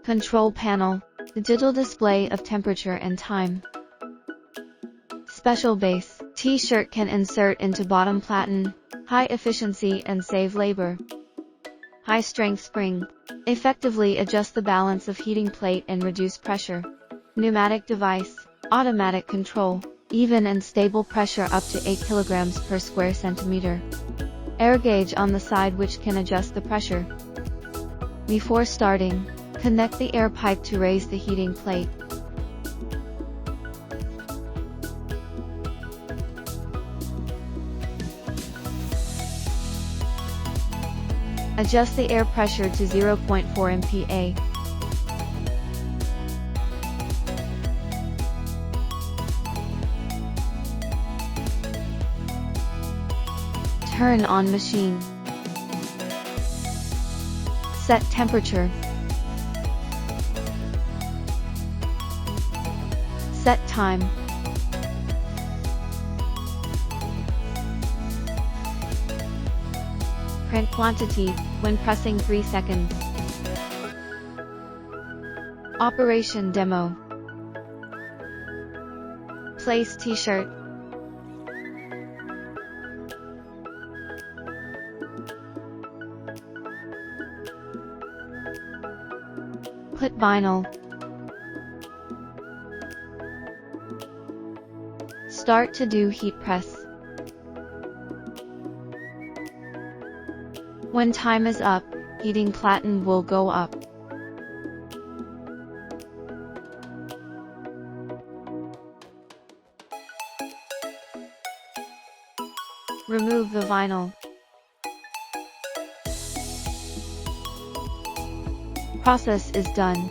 Control panel, digital display of temperature and time. Special base, T-shirt can insert into bottom platen, high efficiency and save labor. High strength spring, effectively adjust the balance of heating plate and reduce pressure. Pneumatic device, automatic control, even and stable pressure up to 8 kilograms per square centimeter. Air gauge on the side which can adjust the pressure. Before starting, connect the air pipe to raise the heating plate. Adjust the air pressure to 0.4 MPa. Turn on machine. Set temperature. Set time. Print quantity, when pressing 3 seconds. Operation demo. Place T-shirt. Put vinyl. Start to do heat press. When time is up, heating platen will go up. Remove the vinyl. Process is done.